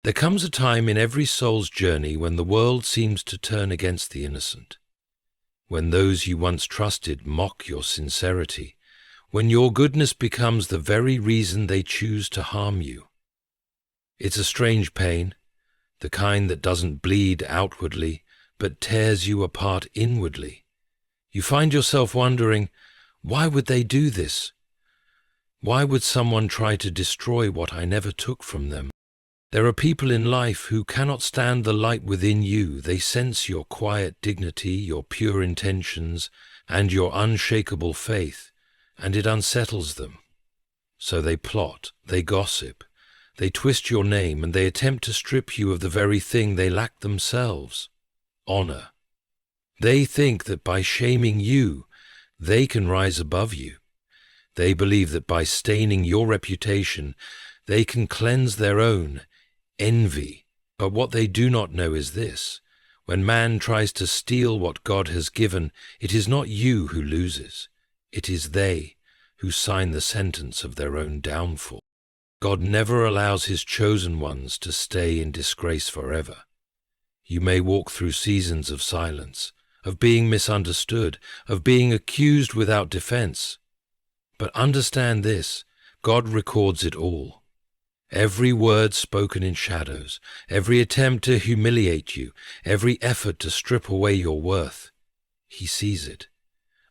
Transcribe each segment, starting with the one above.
There comes a time in every soul's journey when the world seems to turn against the innocent, when those you once trusted mock your sincerity, when your goodness becomes the very reason they choose to harm you. It's a strange pain, the kind that doesn't bleed outwardly, but tears you apart inwardly. You find yourself wondering, why would they do this? Why would someone try to destroy what I never took from them? There are people in life who cannot stand the light within you. They sense your quiet dignity, your pure intentions, and your unshakable faith, and it unsettles them. So they plot, they gossip, they twist your name, and they attempt to strip you of the very thing they lack themselves: honor. They think that by shaming you, they can rise above you. They believe that by staining your reputation, they can cleanse their own: envy. But what they do not know is this: when man tries to steal what God has given, it is not you who loses. It is they who sign the sentence of their own downfall. God never allows his chosen ones to stay in disgrace forever. You may walk through seasons of silence, of being misunderstood, of being accused without defense. But understand this: God records it all. Every word spoken in shadows, every attempt to humiliate you, every effort to strip away your worth, he sees it.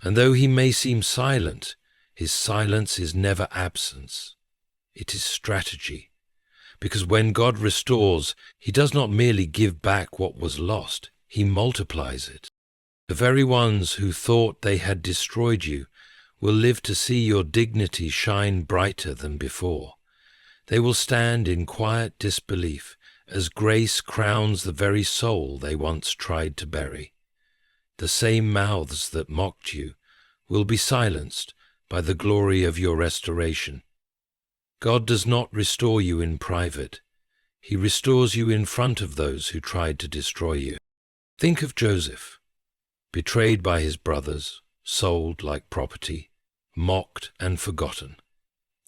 And though he may seem silent, his silence is never absence. It is strategy. Because when God restores, he does not merely give back what was lost, he multiplies it. The very ones who thought they had destroyed you will live to see your dignity shine brighter than before. They will stand in quiet disbelief as grace crowns the very soul they once tried to bury. The same mouths that mocked you will be silenced by the glory of your restoration. God does not restore you in private. He restores you in front of those who tried to destroy you. Think of Joseph, betrayed by his brothers, sold like property, mocked and forgotten.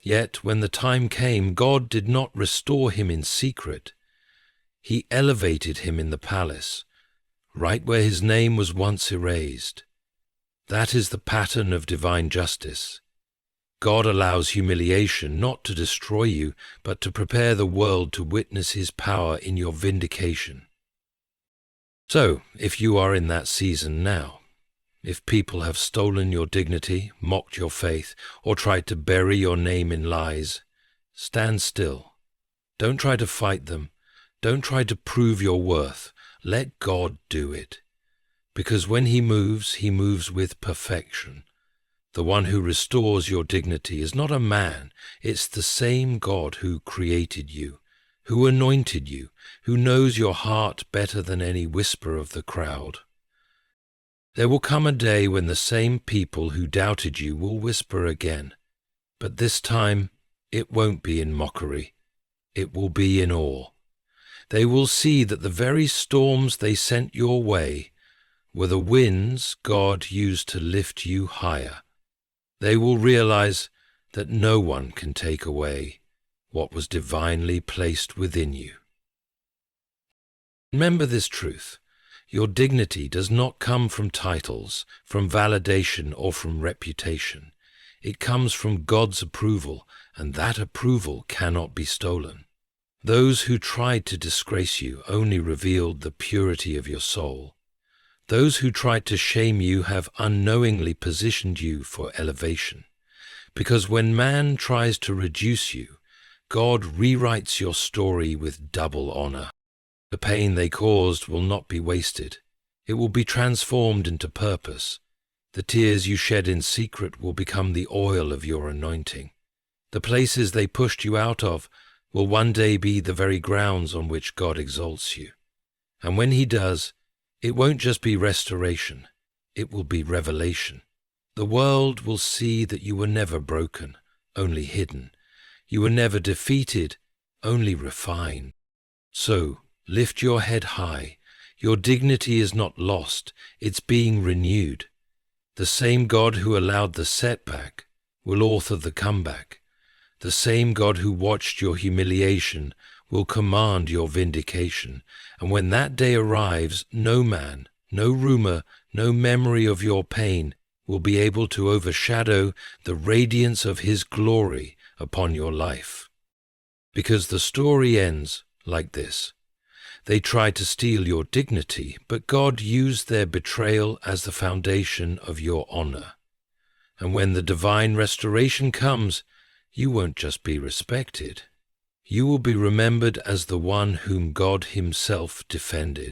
Yet when the time came, God did not restore him in secret. He elevated him in the palace, right where his name was once erased. That is the pattern of divine justice. God allows humiliation not to destroy you, but to prepare the world to witness his power in your vindication. So, if you are in that season now, if people have stolen your dignity, mocked your faith, or tried to bury your name in lies, stand still. Don't try to fight them. Don't try to prove your worth. Let God do it. Because when he moves with perfection. The one who restores your dignity is not a man. It's the same God who created you, who anointed you, who knows your heart better than any whisper of the crowd. There will come a day when the same people who doubted you will whisper again, but this time it won't be in mockery, it will be in awe. They will see that the very storms they sent your way were the winds God used to lift you higher. They will realize that no one can take away what was divinely placed within you. Remember this truth. Your dignity does not come from titles, from validation, or from reputation. It comes from God's approval, and that approval cannot be stolen. Those who tried to disgrace you only revealed the purity of your soul. Those who tried to shame you have unknowingly positioned you for elevation. Because when man tries to reduce you, God rewrites your story with double honor. The pain they caused will not be wasted. It will be transformed into purpose. The tears you shed in secret will become the oil of your anointing. The places they pushed you out of will one day be the very grounds on which God exalts you. And when he does, it won't just be restoration, it will be revelation. The world will see that you were never broken, only hidden. You were never defeated, only refined. So, lift your head high. Your dignity is not lost, it's being renewed. The same God who allowed the setback will author the comeback. The same God who watched your humiliation will command your vindication, and when that day arrives, no man, no rumor, no memory of your pain will be able to overshadow the radiance of His glory upon your life. Because the story ends like this. They tried to steal your dignity, but God used their betrayal as the foundation of your honor. And when the divine restoration comes, you won't just be respected. You will be remembered as the one whom God Himself defended.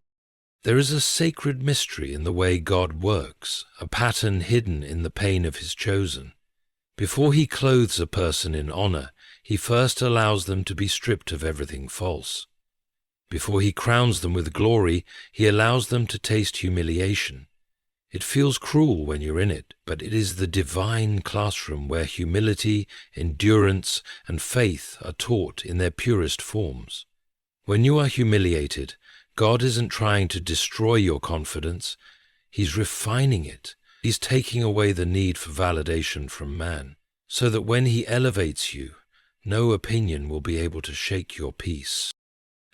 There is a sacred mystery in the way God works, a pattern hidden in the pain of His chosen. Before He clothes a person in honor, He first allows them to be stripped of everything false. Before He crowns them with glory, He allows them to taste humiliation. It feels cruel when you're in it, but it is the divine classroom where humility, endurance, and faith are taught in their purest forms. When you are humiliated, God isn't trying to destroy your confidence. He's refining it. He's taking away the need for validation from man, so that when He elevates you, no opinion will be able to shake your peace.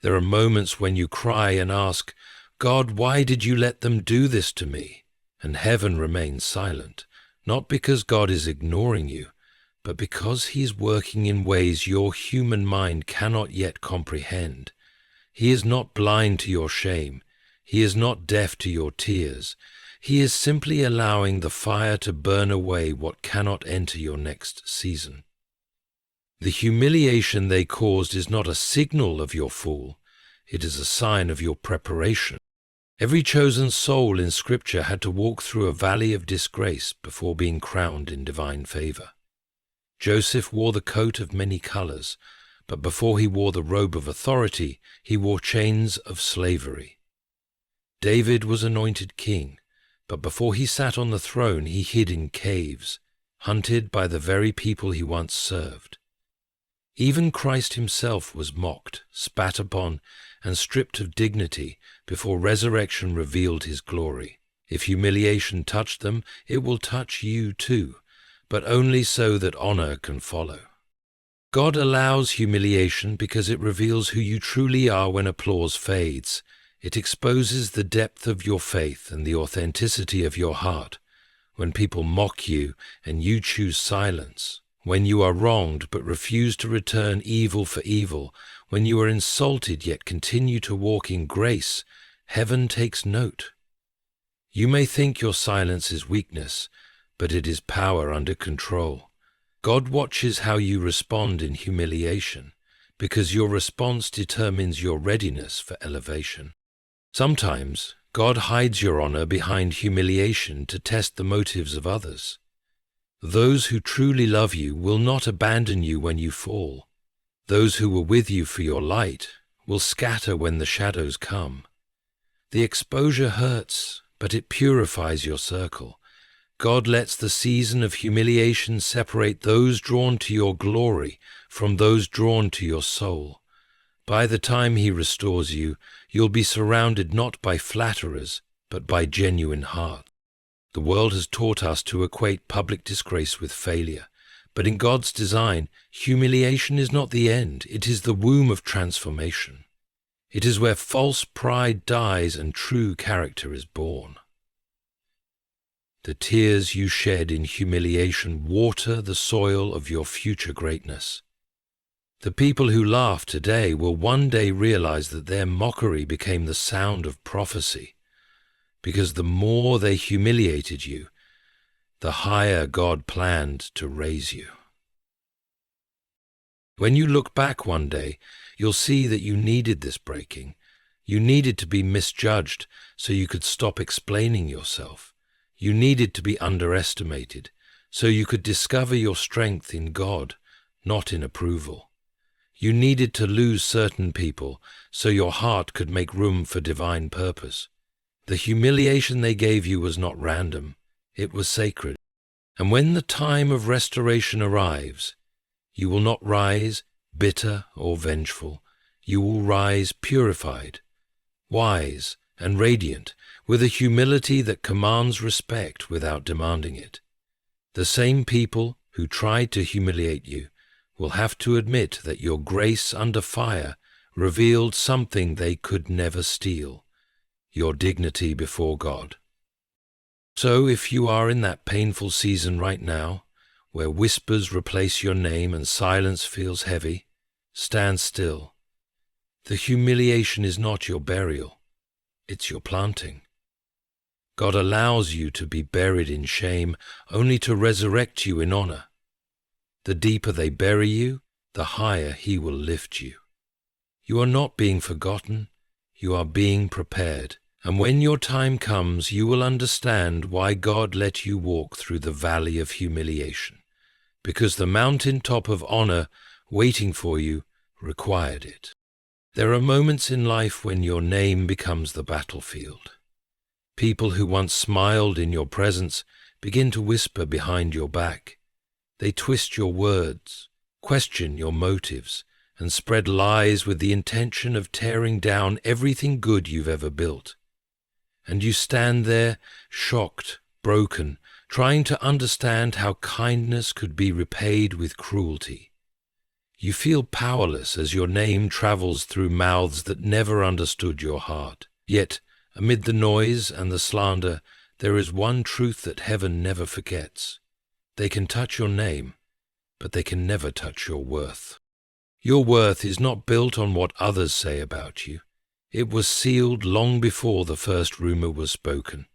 There are moments when you cry and ask, God, why did you let them do this to me? And heaven remains silent, not because God is ignoring you, but because He is working in ways your human mind cannot yet comprehend. He is not blind to your shame. He is not deaf to your tears. He is simply allowing the fire to burn away what cannot enter your next season. The humiliation they caused is not a signal of your fall. It is a sign of your preparation. Every chosen soul in Scripture had to walk through a valley of disgrace before being crowned in divine favor. Joseph wore the coat of many colors, but before he wore the robe of authority, he wore chains of slavery. David was anointed king, but before he sat on the throne, he hid in caves, hunted by the very people he once served. Even Christ Himself was mocked, spat upon, and stripped of dignity before resurrection revealed His glory. If humiliation touched them, it will touch you too, but only so that honor can follow. God allows humiliation because it reveals who you truly are when applause fades. It exposes the depth of your faith and the authenticity of your heart. When people mock you and you choose silence, when you are wronged but refuse to return evil for evil, when you are insulted yet continue to walk in grace, heaven takes note. You may think your silence is weakness, but it is power under control. God watches how you respond in humiliation, because your response determines your readiness for elevation. Sometimes, God hides your honor behind humiliation to test the motives of others. Those who truly love you will not abandon you when you fall. Those who were with you for your light will scatter when the shadows come. The exposure hurts, but it purifies your circle. God lets the season of humiliation separate those drawn to your glory from those drawn to your soul. By the time He restores you, you'll be surrounded not by flatterers, but by genuine hearts. The world has taught us to equate public disgrace with failure, but in God's design, humiliation is not the end, it is the womb of transformation. It is where false pride dies and true character is born. The tears you shed in humiliation water the soil of your future greatness. The people who laugh today will one day realize that their mockery became the sound of prophecy, because the more they humiliated you, the higher God planned to raise you. When you look back one day, you'll see that you needed this breaking. You needed to be misjudged so you could stop explaining yourself. You needed to be underestimated so you could discover your strength in God, not in approval. You needed to lose certain people so your heart could make room for divine purpose. The humiliation they gave you was not random, it was sacred. And when the time of restoration arrives, you will not rise bitter or vengeful. You will rise purified, wise, and radiant, with a humility that commands respect without demanding it. The same people who tried to humiliate you will have to admit that your grace under fire revealed something they could never steal: your dignity before God. So if you are in that painful season right now, where whispers replace your name and silence feels heavy, stand still. The humiliation is not your burial, it's your planting. God allows you to be buried in shame only to resurrect you in honor. The deeper they bury you, the higher He will lift you. You are not being forgotten, you are being prepared, and when your time comes, you will understand why God let you walk through the valley of humiliation, because the mountaintop of honor waiting for you required it. There are moments in life when your name becomes the battlefield. People who once smiled in your presence begin to whisper behind your back. They twist your words, question your motives, and spread lies with the intention of tearing down everything good you've ever built. And you stand there, shocked, broken, trying to understand how kindness could be repaid with cruelty. You feel powerless as your name travels through mouths that never understood your heart. Yet, amid the noise and the slander, there is one truth that heaven never forgets. They can touch your name, but they can never touch your worth. Your worth is not built on what others say about you. It was sealed long before the first rumor was spoken.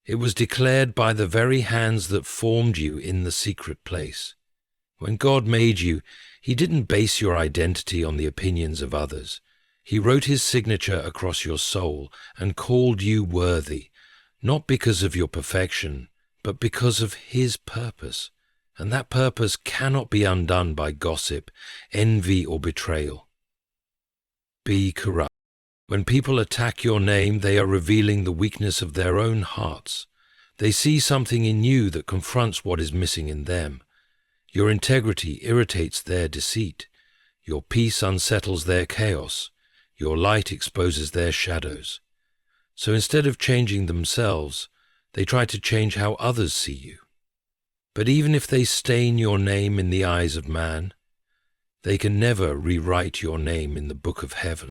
It was declared by the very hands that formed you in the secret place. When God made you, He didn't base your identity on the opinions of others. He wrote His signature across your soul and called you worthy, not because of your perfection, but because of His purpose. And that purpose cannot be undone by gossip, envy, or betrayal. Be corrupt. When people attack your name, they are revealing the weakness of their own hearts. They see something in you that confronts what is missing in them. Your integrity irritates their deceit. Your peace unsettles their chaos. Your light exposes their shadows. So instead of changing themselves, they try to change how others see you. But even if they stain your name in the eyes of man, they can never rewrite your name in the book of heaven.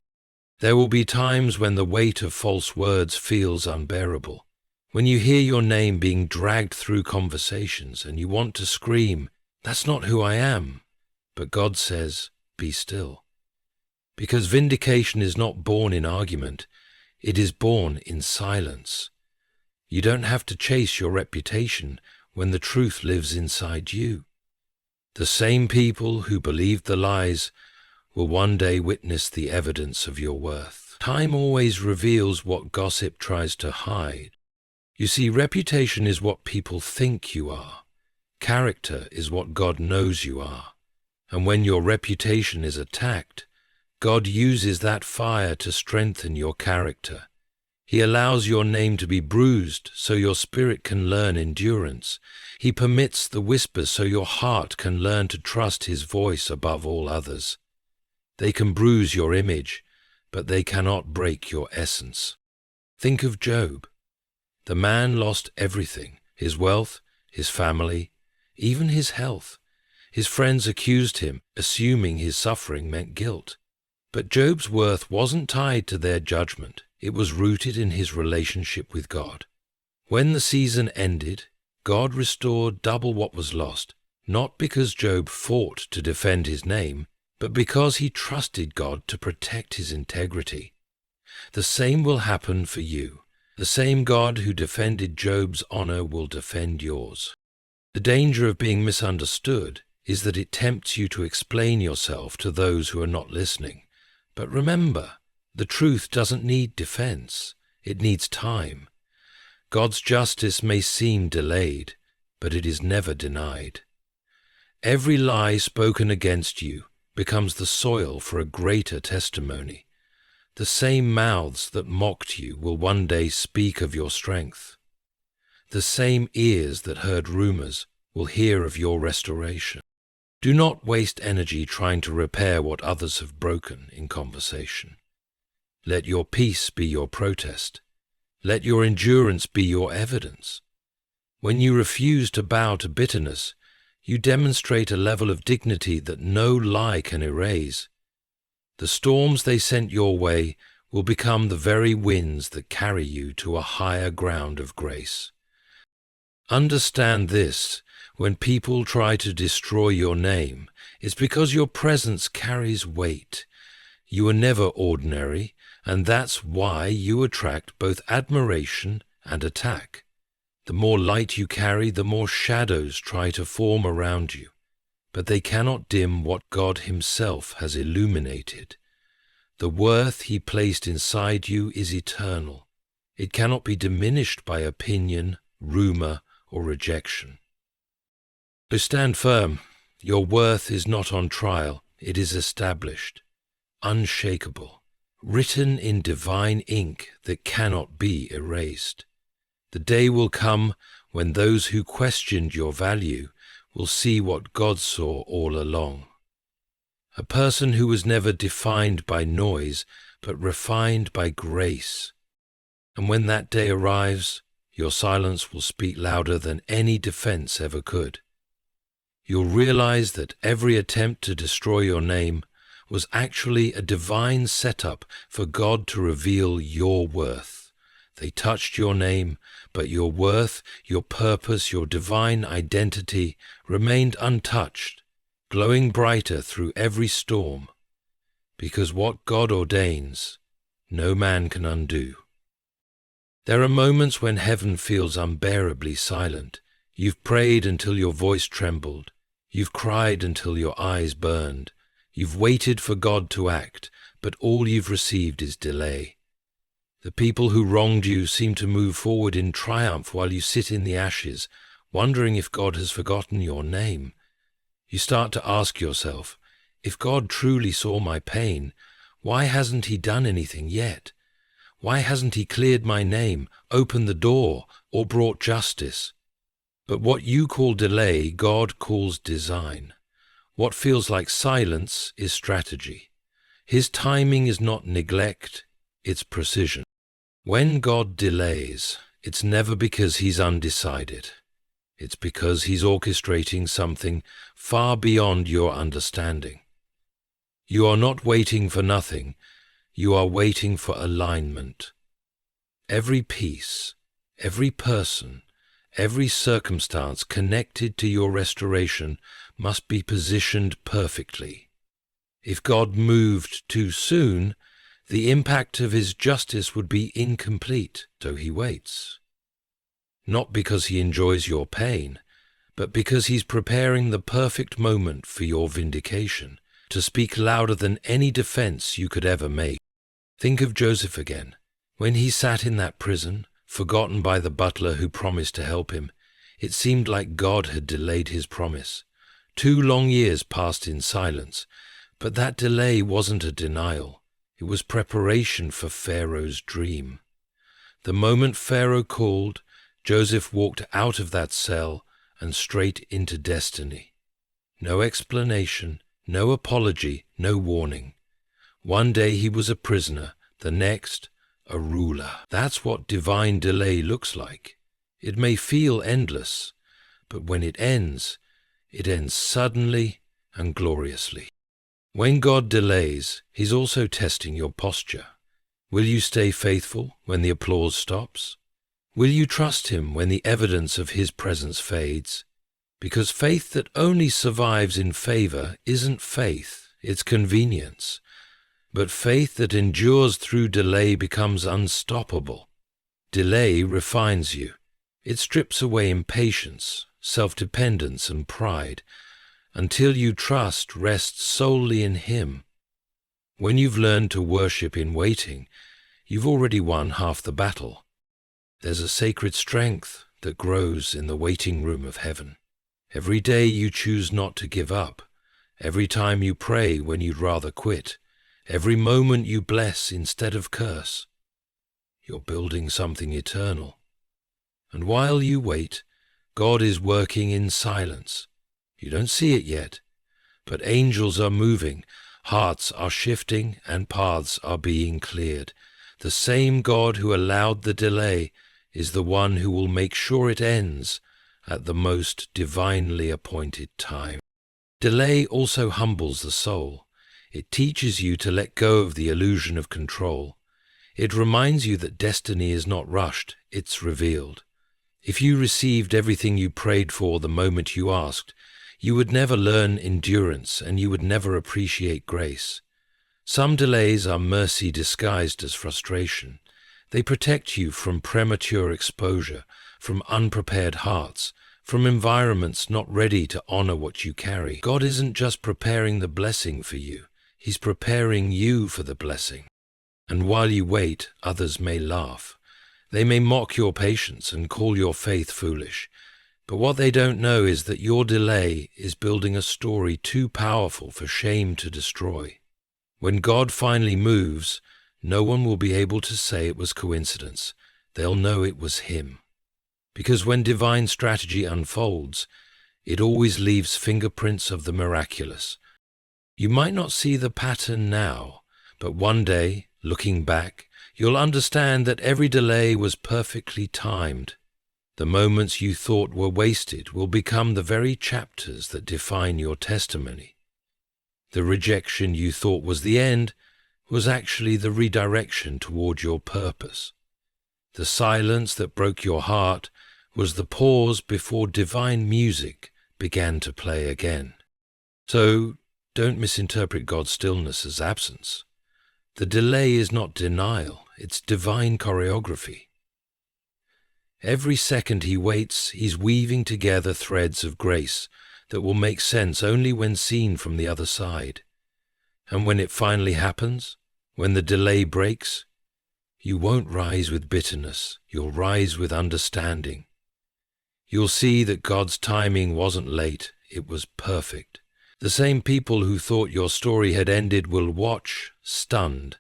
There will be times when the weight of false words feels unbearable, when you hear your name being dragged through conversations and you want to scream, "That's not who I am." But God says, "Be still." Because vindication is not born in argument, it is born in silence. You don't have to chase your reputation when the truth lives inside you. The same people who believed the lies will one day witness the evidence of your worth. Time always reveals what gossip tries to hide. You see, reputation is what people think you are. Character is what God knows you are. And when your reputation is attacked, God uses that fire to strengthen your character. He allows your name to be bruised so your spirit can learn endurance. He permits the whispers so your heart can learn to trust His voice above all others. They can bruise your image, but they cannot break your essence. Think of Job. The man lost everything: his wealth, his family, even his health. His friends accused him, assuming his suffering meant guilt. But Job's worth wasn't tied to their judgment. It was rooted in his relationship with God. When the season ended, God restored double what was lost, not because Job fought to defend his name, but because he trusted God to protect his integrity. The same will happen for you. The same God who defended Job's honor will defend yours. The danger of being misunderstood is that it tempts you to explain yourself to those who are not listening. But remember, the truth doesn't need defense. It needs time. God's justice may seem delayed, but it is never denied. Every lie spoken against you becomes the soil for a greater testimony. The same mouths that mocked you will one day speak of your strength. The same ears that heard rumors will hear of your restoration. Do not waste energy trying to repair what others have broken in conversation. Let your peace be your protest. Let your endurance be your evidence. When you refuse to bow to bitterness, you demonstrate a level of dignity that no lie can erase. The storms they sent your way will become the very winds that carry you to a higher ground of grace. Understand this: when people try to destroy your name, it's because your presence carries weight. You are never ordinary, and that's why you attract both admiration and attack. The more light you carry, the more shadows try to form around you, but they cannot dim what God Himself has illuminated. The worth He placed inside you is eternal. It cannot be diminished by opinion, rumor, or rejection. So stand firm. Your worth is not on trial. It is established, unshakable, written in divine ink that cannot be erased. The day will come when those who questioned your value will see what God saw all along. A person who was never defined by noise, but refined by grace. And when that day arrives, your silence will speak louder than any defense ever could. You'll realize that every attempt to destroy your name was actually a divine setup for God to reveal your worth. They touched your name, but your worth, your purpose, your divine identity remained untouched, glowing brighter through every storm, because what God ordains, no man can undo. There are moments when heaven feels unbearably silent. You've prayed until your voice trembled. You've cried until your eyes burned. You've waited for God to act, but all you've received is delay. The people who wronged you seem to move forward in triumph while you sit in the ashes, wondering if God has forgotten your name. You start to ask yourself, if God truly saw my pain, why hasn't He done anything yet? Why hasn't He cleared my name, opened the door, or brought justice? But what you call delay, God calls design. What feels like silence is strategy. His timing is not neglect, it's precision. When God delays, it's never because He's undecided. It's because He's orchestrating something far beyond your understanding. You are not waiting for nothing. You are waiting for alignment. Every piece, every person, every circumstance connected to your restoration must be positioned perfectly. If God moved too soon, the impact of His justice would be incomplete, so He waits. Not because He enjoys your pain, but because He's preparing the perfect moment for your vindication, to speak louder than any defense you could ever make. Think of Joseph again. When he sat in that prison, forgotten by the butler who promised to help him, it seemed like God had delayed His promise. 2 long years passed in silence, but that delay wasn't a denial. It was preparation for Pharaoh's dream. The moment Pharaoh called, Joseph walked out of that cell and straight into destiny. No explanation, no apology, no warning. One day he was a prisoner, the next, a ruler. That's what divine delay looks like. It may feel endless, but when it ends suddenly and gloriously. When God delays, He's also testing your posture. Will you stay faithful when the applause stops? Will you trust Him when the evidence of His presence fades? Because faith that only survives in favor isn't faith, it's convenience. But faith that endures through delay becomes unstoppable. Delay refines you. It strips away impatience, self-dependence, and pride, until you trust rests solely in Him. When you've learned to worship in waiting, you've already won half the battle. There's a sacred strength that grows in the waiting room of heaven. Every day you choose not to give up, every time you pray when you'd rather quit, every moment you bless instead of curse, you're building something eternal. And while you wait, God is working in silence. You don't see it yet, but angels are moving, hearts are shifting, and paths are being cleared. The same God who allowed the delay is the one who will make sure it ends at the most divinely appointed time. Delay also humbles the soul. It teaches you to let go of the illusion of control. It reminds you that destiny is not rushed, it's revealed. If you received everything you prayed for the moment you asked, you would never learn endurance and you would never appreciate grace. Some delays are mercy disguised as frustration. They protect you from premature exposure, from unprepared hearts, from environments not ready to honor what you carry. God isn't just preparing the blessing for you, He's preparing you for the blessing. And while you wait, others may laugh. They may mock your patience and call your faith foolish. But what they don't know is that your delay is building a story too powerful for shame to destroy. When God finally moves, no one will be able to say it was coincidence. They'll know it was Him. Because when divine strategy unfolds, it always leaves fingerprints of the miraculous. You might not see the pattern now, but one day, looking back, you'll understand that every delay was perfectly timed. The moments you thought were wasted will become the very chapters that define your testimony. The rejection you thought was the end was actually the redirection toward your purpose. The silence that broke your heart was the pause before divine music began to play again. So, don't misinterpret God's stillness as absence. The delay is not denial, it's divine choreography. Every second He waits, He's weaving together threads of grace that will make sense only when seen from the other side. And when it finally happens, when the delay breaks, you won't rise with bitterness, you'll rise with understanding. You'll see that God's timing wasn't late, it was perfect. The same people who thought your story had ended will watch, stunned,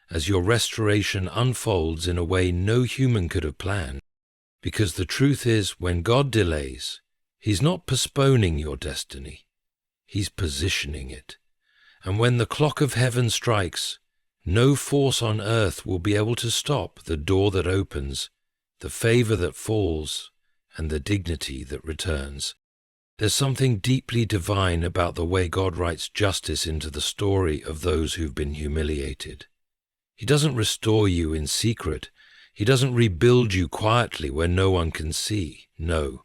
as your restoration unfolds in a way no human could have planned. Because the truth is, when God delays, He's not postponing your destiny, He's positioning it. And when the clock of heaven strikes, no force on earth will be able to stop the door that opens, the favor that falls, and the dignity that returns. There's something deeply divine about the way God writes justice into the story of those who've been humiliated. He doesn't restore you in secret. He doesn't rebuild you quietly where no one can see. No.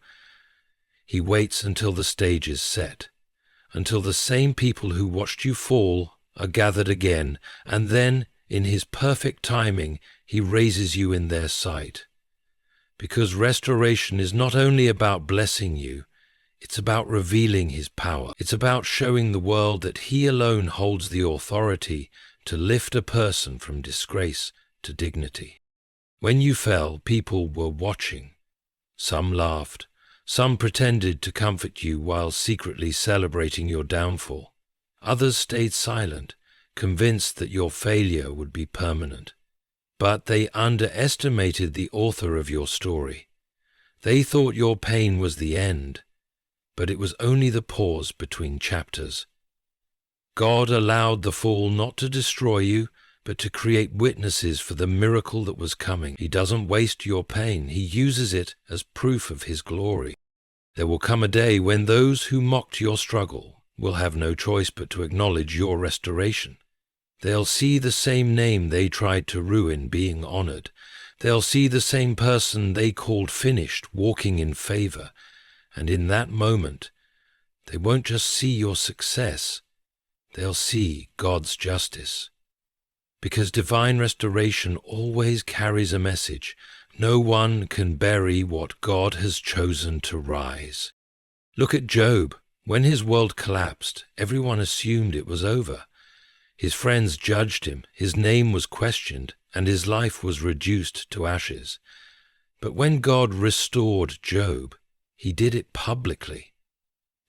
He waits until the stage is set, until the same people who watched you fall are gathered again, and then, in His perfect timing, He raises you in their sight. Because restoration is not only about blessing you, it's about revealing His power. It's about showing the world that He alone holds the authority to lift a person from disgrace to dignity. When you fell, people were watching. Some laughed. Some pretended to comfort you while secretly celebrating your downfall. Others stayed silent, convinced that your failure would be permanent. But they underestimated the author of your story. They thought your pain was the end, but it was only the pause between chapters. God allowed the fall not to destroy you, but to create witnesses for the miracle that was coming. He doesn't waste your pain. He uses it as proof of His glory. There will come a day when those who mocked your struggle will have no choice but to acknowledge your restoration. They'll see the same name they tried to ruin being honored. They'll see the same person they called finished walking in favor. And in that moment, they won't just see your success, they'll see God's justice. Because divine restoration always carries a message. No one can bury what God has chosen to rise. Look at Job. When his world collapsed, everyone assumed it was over. His friends judged him, his name was questioned, and his life was reduced to ashes. But when God restored Job, He did it publicly.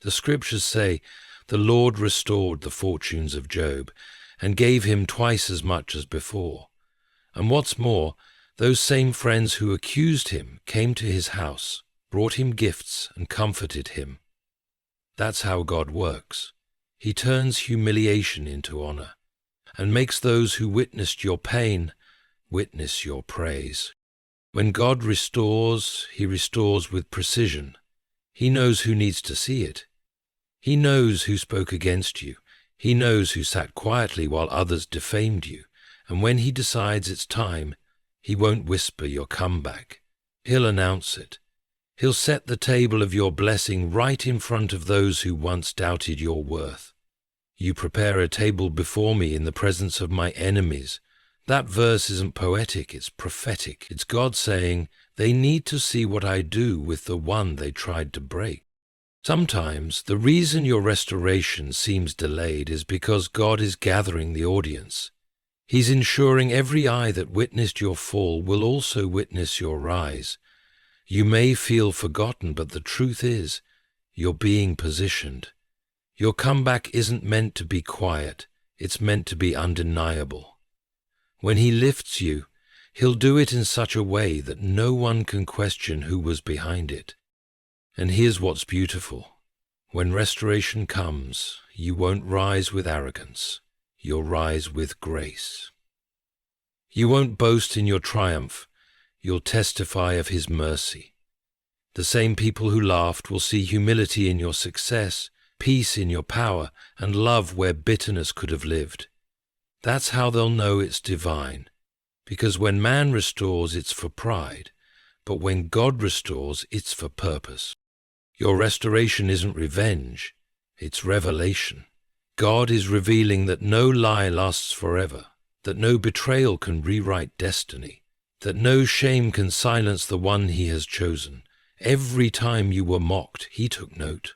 The scriptures say, "The Lord restored the fortunes of Job, and gave him twice as much as before." And what's more, those same friends who accused him came to his house, brought him gifts, and comforted him. That's how God works. He turns humiliation into honor, and makes those who witnessed your pain witness your praise. When God restores, He restores with precision. He knows who needs to see it. He knows who spoke against you. He knows who sat quietly while others defamed you, and when he decides it's time, he won't whisper your comeback. He'll announce it. He'll set the table of your blessing right in front of those who once doubted your worth. You prepare a table before me in the presence of my enemies. That verse isn't poetic, it's prophetic. It's God saying, they need to see what I do with the one they tried to break. Sometimes the reason your restoration seems delayed is because God is gathering the audience. He's ensuring every eye that witnessed your fall will also witness your rise. You may feel forgotten, but the truth is, you're being positioned. Your comeback isn't meant to be quiet, it's meant to be undeniable. When he lifts you, he'll do it in such a way that no one can question who was behind it. And here's what's beautiful. When restoration comes, you won't rise with arrogance. You'll rise with grace. You won't boast in your triumph. You'll testify of his mercy. The same people who laughed will see humility in your success, peace in your power, and love where bitterness could have lived. That's how they'll know it's divine. Because when man restores, it's for pride. But when God restores, it's for purpose. Your restoration isn't revenge, it's revelation. God is revealing that no lie lasts forever, that no betrayal can rewrite destiny, that no shame can silence the one he has chosen. Every time you were mocked, he took note.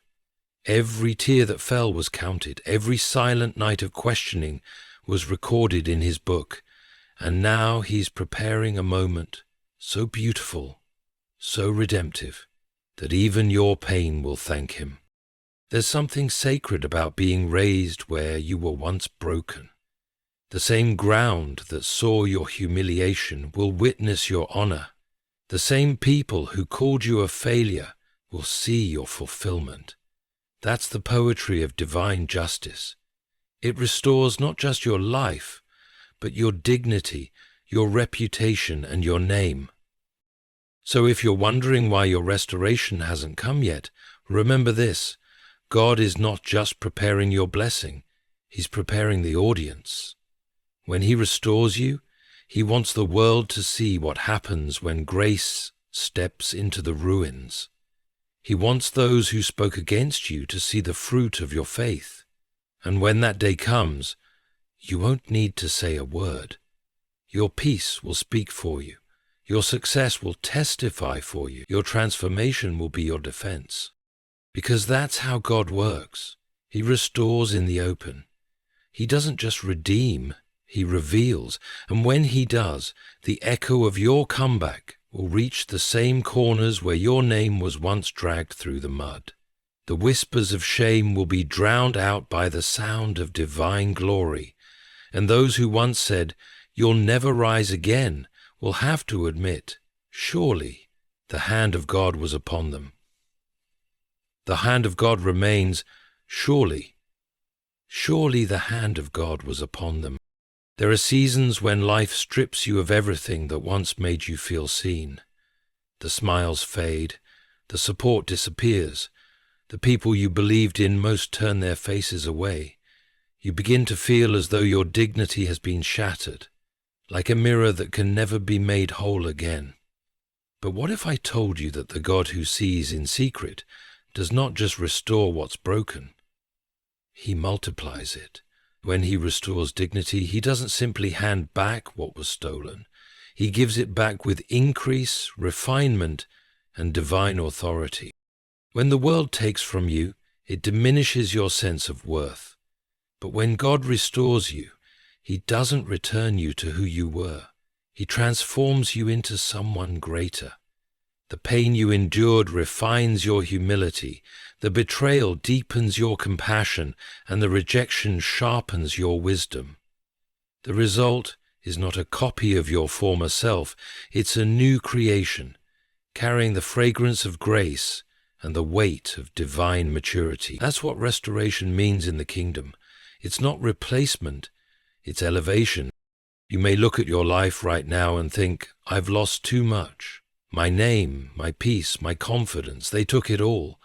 Every tear that fell was counted. Every silent night of questioning was recorded in his book. And now he's preparing a moment so beautiful, so redemptive, that even your pain will thank him. There's something sacred about being raised where you were once broken. The same ground that saw your humiliation will witness your honor. The same people who called you a failure will see your fulfillment. That's the poetry of divine justice. It restores not just your life, but your dignity, your reputation, and your name. So if you're wondering why your restoration hasn't come yet, remember this: God is not just preparing your blessing, he's preparing the audience. When he restores you, he wants the world to see what happens when grace steps into the ruins. He wants those who spoke against you to see the fruit of your faith. And when that day comes, you won't need to say a word. Your peace will speak for you. Your success will testify for you. Your transformation will be your defense. Because that's how God works. He restores in the open. He doesn't just redeem, he reveals. And when he does, the echo of your comeback will reach the same corners where your name was once dragged through the mud. The whispers of shame will be drowned out by the sound of divine glory. And those who once said, "You'll never rise again," will have to admit, surely the hand of God was upon them. The hand of God remains, surely the hand of God was upon them. There are seasons when life strips you of everything that once made you feel seen. The smiles fade, the support disappears, the people you believed in most turn their faces away. You begin to feel as though your dignity has been shattered, like a mirror that can never be made whole again. But what if I told you that the God who sees in secret does not just restore what's broken, he multiplies it. When he restores dignity, he doesn't simply hand back what was stolen. He gives it back with increase, refinement, and divine authority. When the world takes from you, it diminishes your sense of worth. But when God restores you, he doesn't return you to who you were. He transforms you into someone greater. The pain you endured refines your humility. The betrayal deepens your compassion, and the rejection sharpens your wisdom. The result is not a copy of your former self. It's a new creation, carrying the fragrance of grace and the weight of divine maturity. That's what restoration means in the kingdom. It's not replacement, it's elevation. You may look at your life right now and think, I've lost too much. My name, my peace, my confidence, they took it all.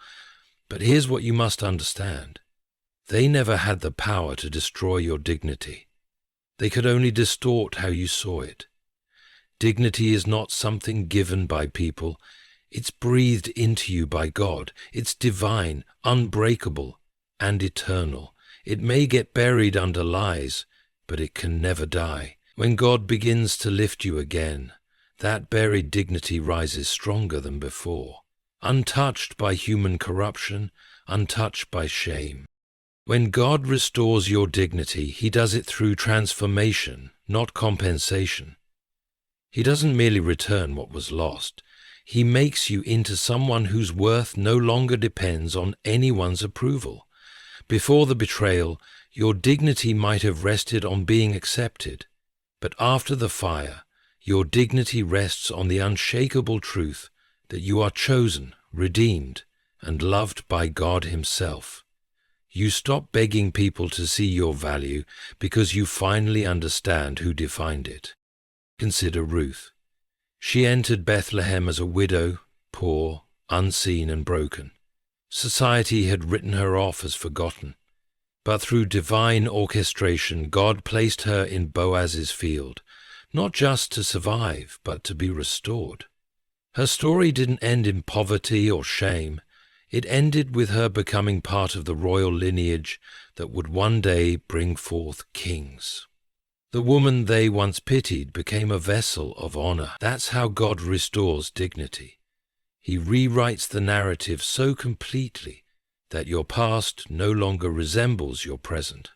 But here's what you must understand. They never had the power to destroy your dignity. They could only distort how you saw it. Dignity is not something given by people. It's breathed into you by God. It's divine, unbreakable, and eternal. It may get buried under lies, but it can never die. When God begins to lift you again, that buried dignity rises stronger than before, untouched by human corruption, untouched by shame. When God restores your dignity, He does it through transformation, not compensation. He doesn't merely return what was lost. He makes you into someone whose worth no longer depends on anyone's approval. Before the betrayal, your dignity might have rested on being accepted, but after the fire, your dignity rests on the unshakable truth that you are chosen, redeemed, and loved by God Himself. You stop begging people to see your value because you finally understand who defined it. Consider Ruth. She entered Bethlehem as a widow, poor, unseen and broken. Society had written her off as forgotten. But through divine orchestration, God placed her in Boaz's field, not just to survive, but to be restored. Her story didn't end in poverty or shame. It ended with her becoming part of the royal lineage that would one day bring forth kings. The woman they once pitied became a vessel of honor. That's how God restores dignity. He rewrites the narrative so completely that your past no longer resembles your present.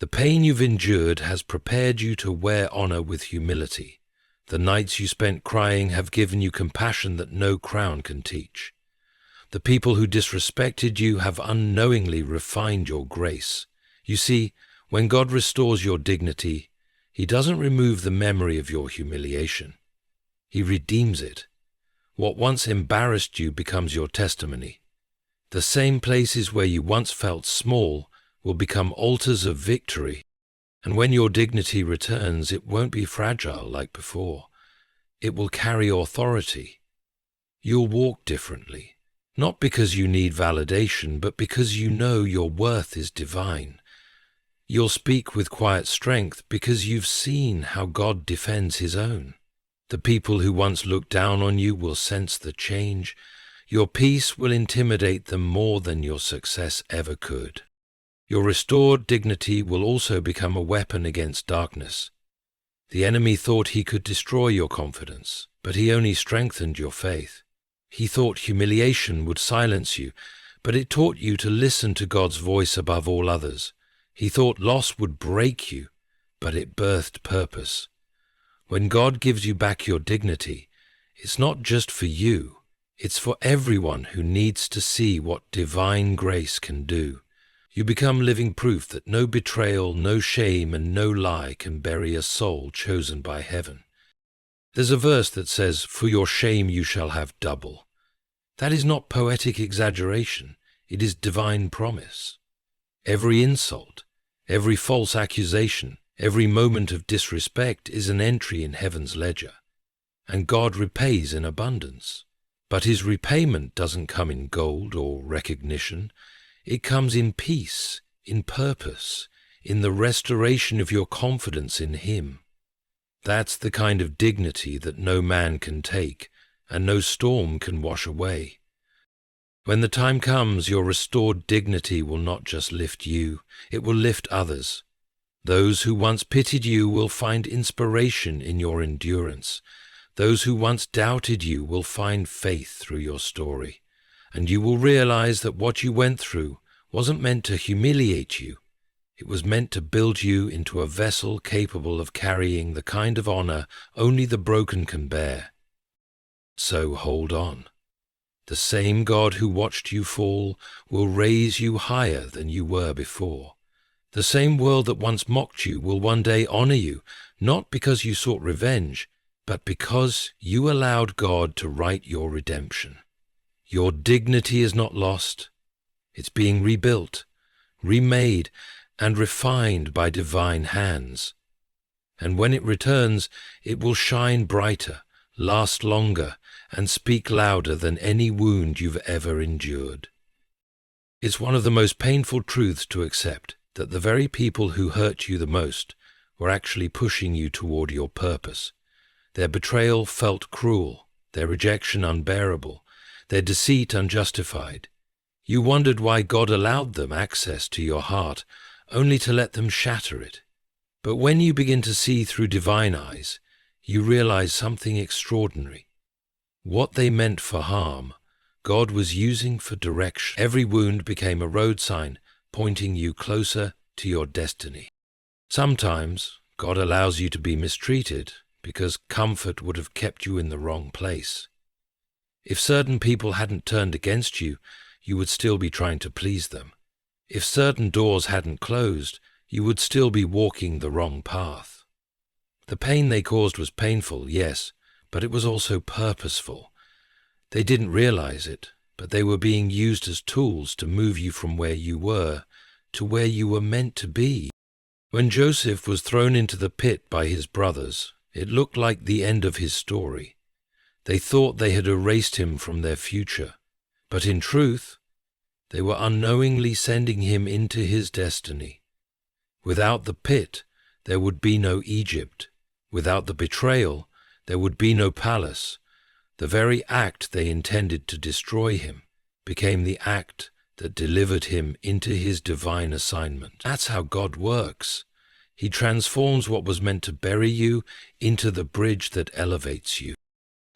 The pain you've endured has prepared you to wear honor with humility. The nights you spent crying have given you compassion that no crown can teach. The people who disrespected you have unknowingly refined your grace. You see, when God restores your dignity, He doesn't remove the memory of your humiliation. He redeems it. What once embarrassed you becomes your testimony. The same places where you once felt small will become altars of victory. And when your dignity returns, it won't be fragile like before. It will carry authority. You'll walk differently, not because you need validation, but because you know your worth is divine. You'll speak with quiet strength because you've seen how God defends His own. The people who once looked down on you will sense the change. Your peace will intimidate them more than your success ever could. Your restored dignity will also become a weapon against darkness. The enemy thought he could destroy your confidence, but he only strengthened your faith. He thought humiliation would silence you, but it taught you to listen to God's voice above all others. He thought loss would break you, but it birthed purpose. When God gives you back your dignity, it's not just for you. It's for everyone who needs to see what divine grace can do. You become living proof that no betrayal, no shame, and no lie can bury a soul chosen by heaven. There's a verse that says, "For your shame you shall have double." That is not poetic exaggeration. It is divine promise. Every insult, every false accusation, every moment of disrespect is an entry in heaven's ledger. And God repays in abundance. But His repayment doesn't come in gold or recognition. It comes in peace, in purpose, in the restoration of your confidence in Him. That's the kind of dignity that no man can take and no storm can wash away. When the time comes, your restored dignity will not just lift you, it will lift others. Those who once pitied you will find inspiration in your endurance. Those who once doubted you will find faith through your story, and you will realize that what you went through wasn't meant to humiliate you. It was meant to build you into a vessel capable of carrying the kind of honor only the broken can bear. So hold on. The same God who watched you fall will raise you higher than you were before. The same world that once mocked you will one day honor you, not because you sought revenge, but because you allowed God to write your redemption. Your dignity is not lost. It's being rebuilt, remade, and refined by divine hands. And when it returns, it will shine brighter, last longer, and speak louder than any wound you've ever endured. It's one of the most painful truths to accept, that the very people who hurt you the most were actually pushing you toward your purpose. Their betrayal felt cruel, their rejection unbearable, their deceit unjustified. You wondered why God allowed them access to your heart, only to let them shatter it. But when you begin to see through divine eyes, you realize something extraordinary. What they meant for harm, God was using for direction. Every wound became a road sign pointing you closer to your destiny. Sometimes God allows you to be mistreated because comfort would have kept you in the wrong place. If certain people hadn't turned against you, you would still be trying to please them. If certain doors hadn't closed, you would still be walking the wrong path. The pain they caused was painful, yes, but it was also purposeful. They didn't realize it, but they were being used as tools to move you from where you were to where you were meant to be. When Joseph was thrown into the pit by his brothers, it looked like the end of his story. They thought they had erased him from their future, but in truth, they were unknowingly sending him into his destiny. Without the pit, there would be no Egypt. Without the betrayal, there would be no palace. The very act they intended to destroy him became the act that delivered him into his divine assignment. That's how God works. He transforms what was meant to bury you into the bridge that elevates you.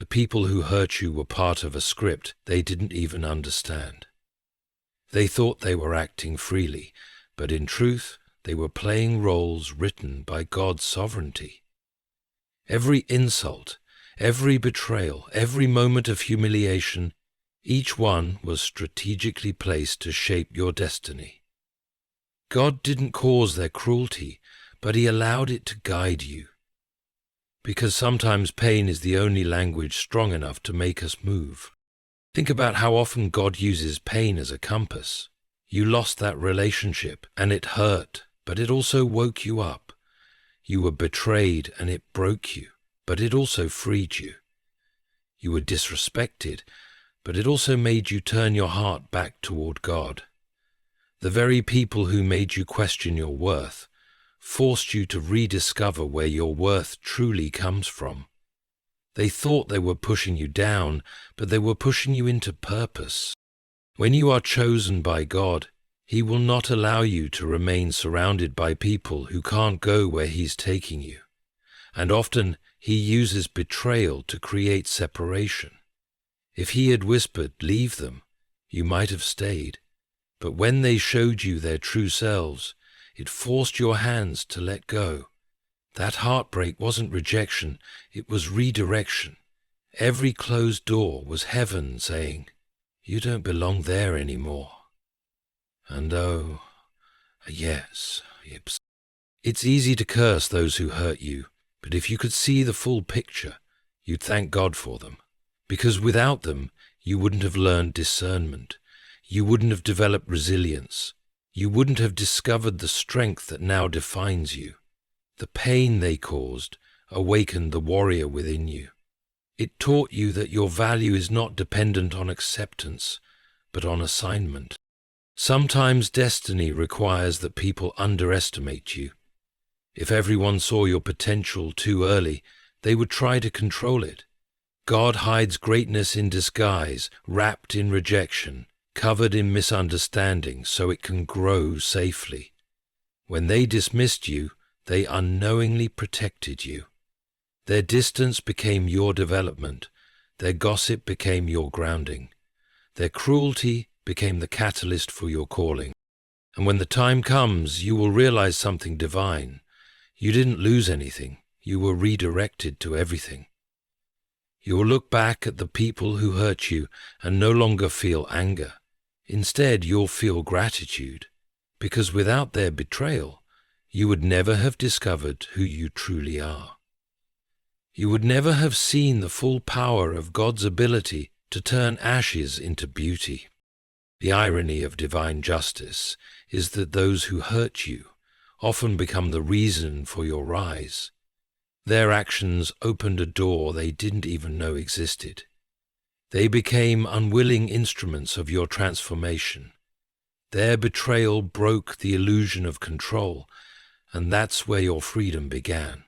The people who hurt you were part of a script they didn't even understand. They thought they were acting freely, but in truth, they were playing roles written by God's sovereignty. Every insult, every betrayal, every moment of humiliation, each one was strategically placed to shape your destiny. God didn't cause their cruelty, but He allowed it to guide you. Because sometimes pain is the only language strong enough to make us move. Think about how often God uses pain as a compass. You lost that relationship, and it hurt, but it also woke you up. You were betrayed, and it broke you, but it also freed you. You were disrespected, but it also made you turn your heart back toward God. The very people who made you question your worth forced you to rediscover where your worth truly comes from. They thought they were pushing you down, but they were pushing you into purpose. When you are chosen by God, He will not allow you to remain surrounded by people who can't go where He's taking you. And often He uses betrayal to create separation. If He had whispered, "Leave them," you might have stayed. But when they showed you their true selves, it forced your hands to let go. That heartbreak wasn't rejection, it was redirection. Every closed door was heaven saying, "You don't belong there anymore." And oh, yes, it's easy to curse those who hurt you, but if you could see the full picture, you'd thank God for them. Because without them, you wouldn't have learned discernment. You wouldn't have developed resilience. You wouldn't have discovered the strength that now defines you. The pain they caused awakened the warrior within you. It taught you that your value is not dependent on acceptance, but on assignment. Sometimes destiny requires that people underestimate you. If everyone saw your potential too early, they would try to control it. God hides greatness in disguise, wrapped in rejection, covered in misunderstanding, so it can grow safely. When they dismissed you, they unknowingly protected you. Their distance became your development. Their gossip became your grounding. Their cruelty became the catalyst for your calling. And when the time comes, you will realize something divine. You didn't lose anything. You were redirected to everything. You will look back at the people who hurt you and no longer feel anger. Instead, you'll feel gratitude, because without their betrayal, you would never have discovered who you truly are. You would never have seen the full power of God's ability to turn ashes into beauty. The irony of divine justice is that those who hurt you often become the reason for your rise. Their actions opened a door they didn't even know existed. They became unwilling instruments of your transformation. Their betrayal broke the illusion of control, and that's where your freedom began.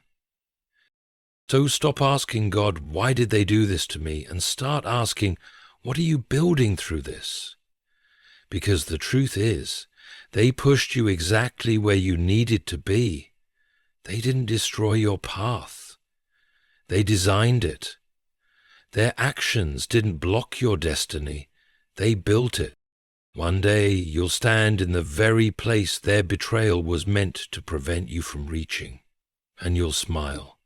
So stop asking God, why did they do this to me? And start asking, what are you building through this? Because the truth is, they pushed you exactly where you needed to be. They didn't destroy your path. They designed it. Their actions didn't block your destiny. They built it. One day you'll stand in the very place their betrayal was meant to prevent you from reaching, and you'll smile,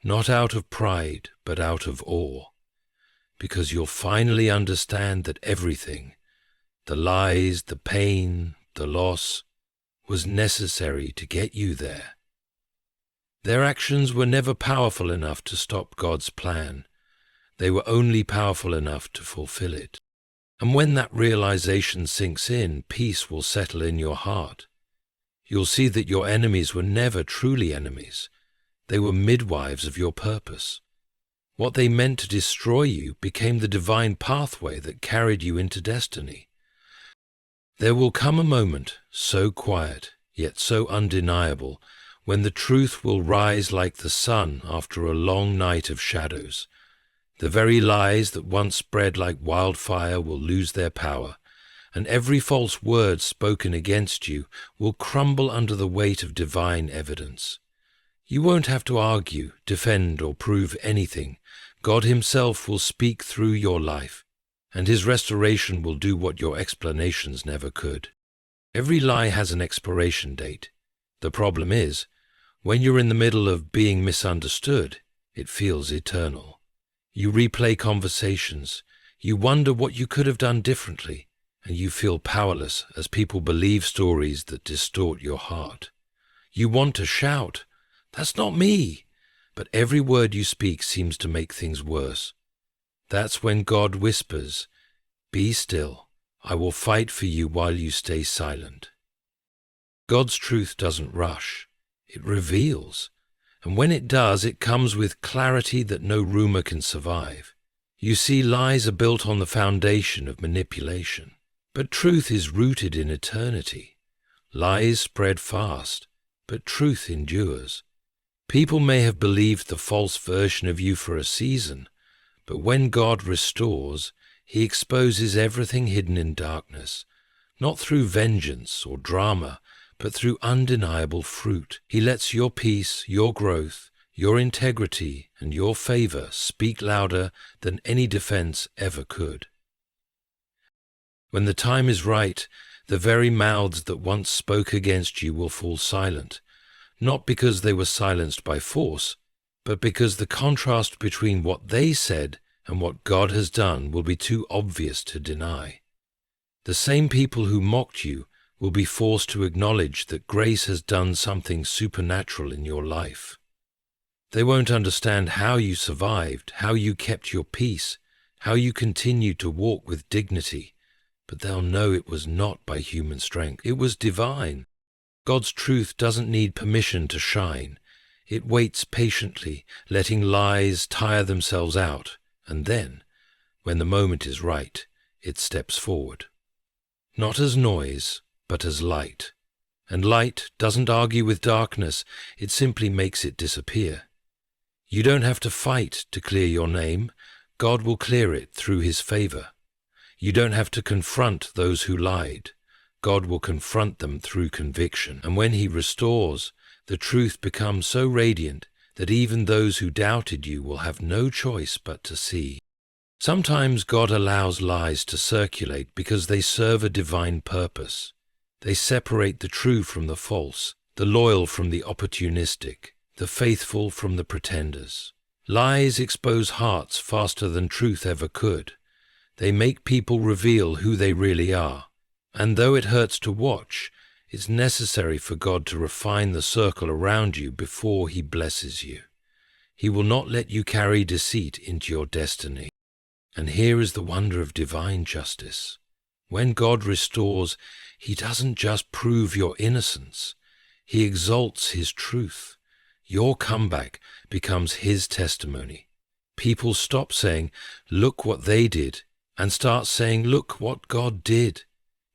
not out of pride, but out of awe, because you'll finally understand that everything, the lies, the pain, the loss, was necessary to get you there. Their actions were never powerful enough to stop God's plan. They were only powerful enough to fulfill it. And when that realization sinks in, peace will settle in your heart. You'll see that your enemies were never truly enemies. They were midwives of your purpose. What they meant to destroy you became the divine pathway that carried you into destiny. There will come a moment, so quiet, yet so undeniable, when the truth will rise like the sun after a long night of shadows. The very lies that once spread like wildfire will lose their power, and every false word spoken against you will crumble under the weight of divine evidence. You won't have to argue, defend, or prove anything. God Himself will speak through your life, and His restoration will do what your explanations never could. Every lie has an expiration date. The problem is, when you're in the middle of being misunderstood, it feels eternal. You replay conversations, you wonder what you could have done differently, and you feel powerless as people believe stories that distort your heart. You want to shout, "That's not me!" But every word you speak seems to make things worse. That's when God whispers, "Be still, I will fight for you while you stay silent." God's truth doesn't rush, it reveals. And when it does, it comes with clarity that no rumor can survive. You see, lies are built on the foundation of manipulation, but truth is rooted in eternity. Lies spread fast, but truth endures. People may have believed the false version of you for a season, but when God restores, He exposes everything hidden in darkness, not through vengeance or drama, but through undeniable fruit. He lets your peace, your growth, your integrity, and your favor speak louder than any defense ever could. When the time is right, the very mouths that once spoke against you will fall silent, not because they were silenced by force, but because the contrast between what they said and what God has done will be too obvious to deny. The same people who mocked you will be forced to acknowledge that grace has done something supernatural in your life. They won't understand how you survived, how you kept your peace, how you continued to walk with dignity, but they'll know it was not by human strength. It was divine. God's truth doesn't need permission to shine. It waits patiently, letting lies tire themselves out, and then, when the moment is right, it steps forward. Not as noise, but as light. And light doesn't argue with darkness, it simply makes it disappear. You don't have to fight to clear your name. God will clear it through His favor. You don't have to confront those who lied. God will confront them through conviction. And when He restores, the truth becomes so radiant that even those who doubted you will have no choice but to see. Sometimes God allows lies to circulate because they serve a divine purpose. They separate the true from the false, the loyal from the opportunistic, the faithful from the pretenders. Lies expose hearts faster than truth ever could. They make people reveal who they really are. And though it hurts to watch, it's necessary for God to refine the circle around you before He blesses you. He will not let you carry deceit into your destiny. And here is the wonder of divine justice. When God restores, He doesn't just prove your innocence. He exalts His truth. Your comeback becomes His testimony. People stop saying, "Look what they did," and start saying, "Look what God did."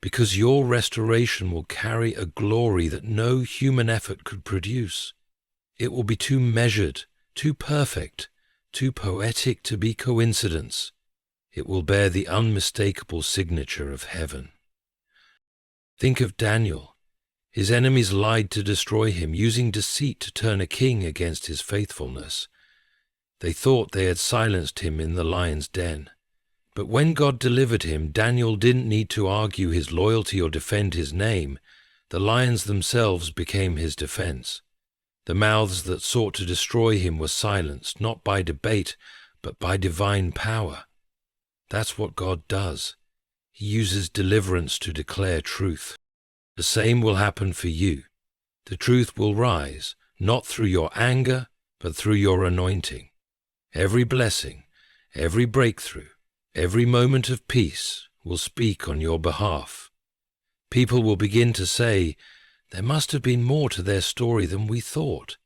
because your restoration will carry a glory that no human effort could produce. It will be too measured, too perfect, too poetic to be coincidence. It will bear the unmistakable signature of heaven. Think of Daniel. His enemies lied to destroy him, using deceit to turn a king against his faithfulness. They thought they had silenced him in the lion's den. But when God delivered him, Daniel didn't need to argue his loyalty or defend his name. The lions themselves became his defense. The mouths that sought to destroy him were silenced, not by debate, but by divine power. That's what God does. He uses deliverance to declare truth. The same will happen for you. The truth will rise, not through your anger, but through your anointing. Every blessing, every breakthrough, every moment of peace will speak on your behalf. People will begin to say, there must have been more to their story than we thought.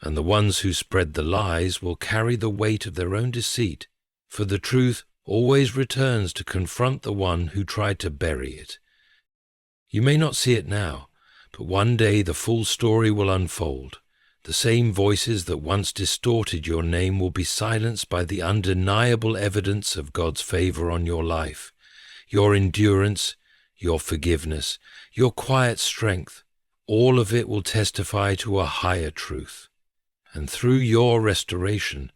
And the ones who spread the lies will carry the weight of their own deceit, for the truth always returns to confront the one who tried to bury it. You may not see it now, but one day the full story will unfold. The same voices that once distorted your name will be silenced by the undeniable evidence of God's favor on your life, your endurance, your forgiveness, your quiet strength. All of it will testify to a higher truth. And through your restoration,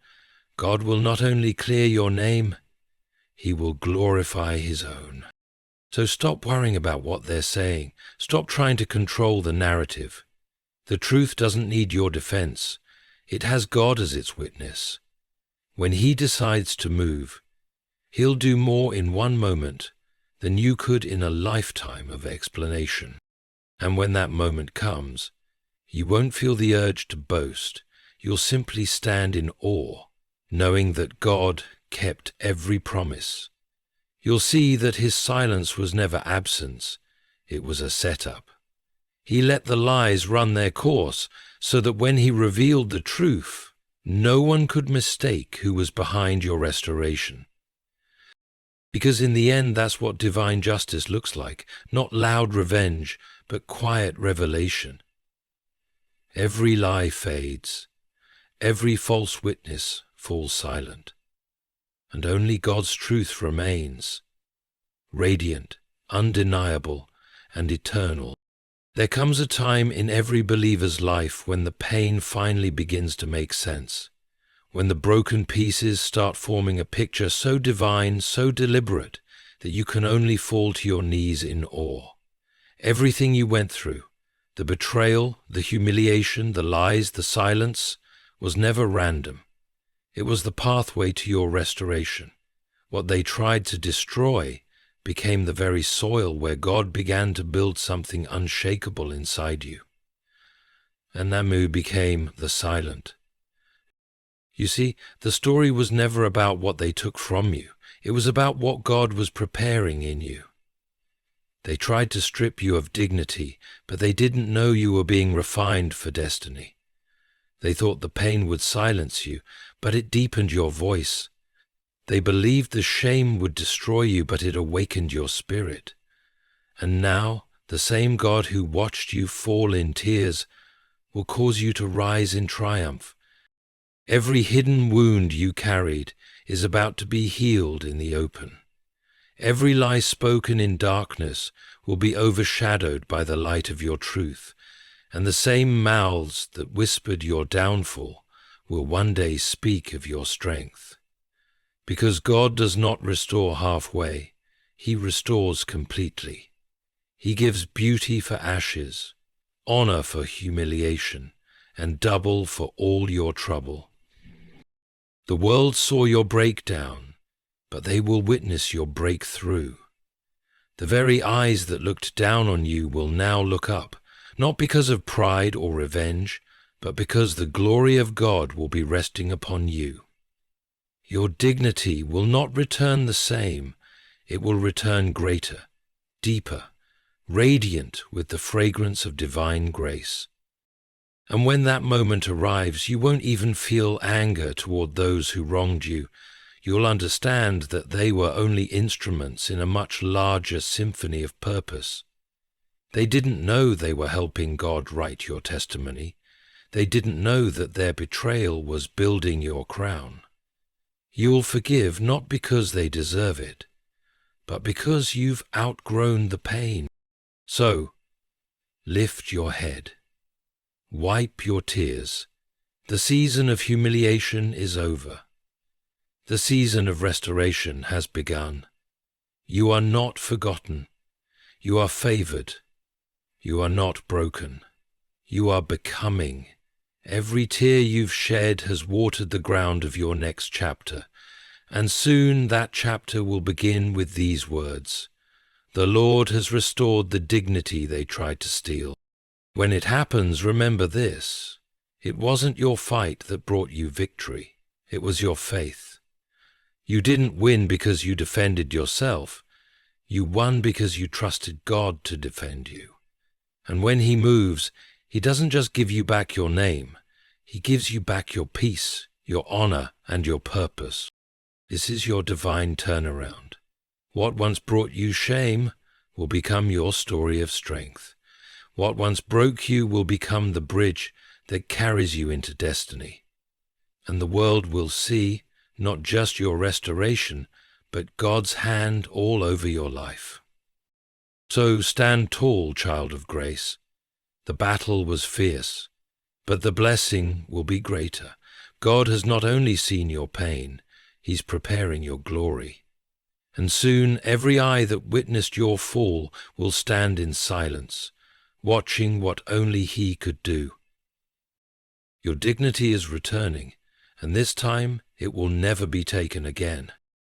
God will not only clear your name, He will glorify His own. So stop worrying about what they're saying. Stop trying to control the narrative. The truth doesn't need your defense. It has God as its witness. When He decides to move, He'll do more in one moment than you could in a lifetime of explanation. And when that moment comes, you won't feel the urge to boast. You'll simply stand in awe, knowing that God kept every promise. You'll see that His silence was never absence, it was a setup. He let the lies run their course so that when He revealed the truth, no one could mistake who was behind your restoration. Because in the end, that's what divine justice looks like, not loud revenge, but quiet revelation. Every lie fades, every false witness falls silent, and only God's truth remains, radiant, undeniable, and eternal. There comes a time in every believer's life when the pain finally begins to make sense, when the broken pieces start forming a picture so divine, so deliberate, that you can only fall to your knees in awe. Everything you went through, the betrayal, the humiliation, the lies, the silence, was never random. It was the pathway to your restoration. What they tried to destroy became the very soil where God began to build something unshakable inside you. And Namu became the silent. You see, the story was never about what they took from you. It was about what God was preparing in you. They tried to strip you of dignity, but they didn't know you were being refined for destiny. They thought the pain would silence you, but it deepened your voice. They believed the shame would destroy you, but it awakened your spirit. And now, the same God who watched you fall in tears will cause you to rise in triumph. Every hidden wound you carried is about to be healed in the open. Every lie spoken in darkness will be overshadowed by the light of your truth, and the same mouths that whispered your downfall will one day speak of your strength. Because God does not restore halfway, He restores completely. He gives beauty for ashes, honor for humiliation, and double for all your trouble. The world saw your breakdown, but they will witness your breakthrough. The very eyes that looked down on you will now look up, not because of pride or revenge, but because the glory of God will be resting upon you. Your dignity will not return the same, it will return greater, deeper, radiant with the fragrance of divine grace. And when that moment arrives, you won't even feel anger toward those who wronged you. you'll understand that they were only instruments in a much larger symphony of purpose. They didn't know they were helping God write your testimony. They didn't know that their betrayal was building your crown. You'll forgive not because they deserve it, but because you've outgrown the pain. So, lift your head. Wipe your tears. The season of humiliation is over. The season of restoration has begun. You are not forgotten. You are favored. You are not broken. You are becoming. Every tear you've shed has watered the ground of your next chapter, and soon that chapter will begin with these words: "The Lord has restored the dignity they tried to steal." When it happens, remember this: it wasn't your fight that brought you victory. It was your faith. You didn't win because you defended yourself. You won because you trusted God to defend you. And when He moves, He doesn't just give you back your name. He gives you back your peace, your honor, and your purpose. This is your divine turnaround. What once brought you shame will become your story of strength. What once broke you will become the bridge that carries you into destiny. And the world will see not just your restoration, but God's hand all over your life. So stand tall, child of grace. The battle was fierce, but the blessing will be greater. God has not only seen your pain, He's preparing your glory. And soon every eye that witnessed your fall will stand in silence, watching what only He could do. Your dignity is returning, and this time it will never be taken again.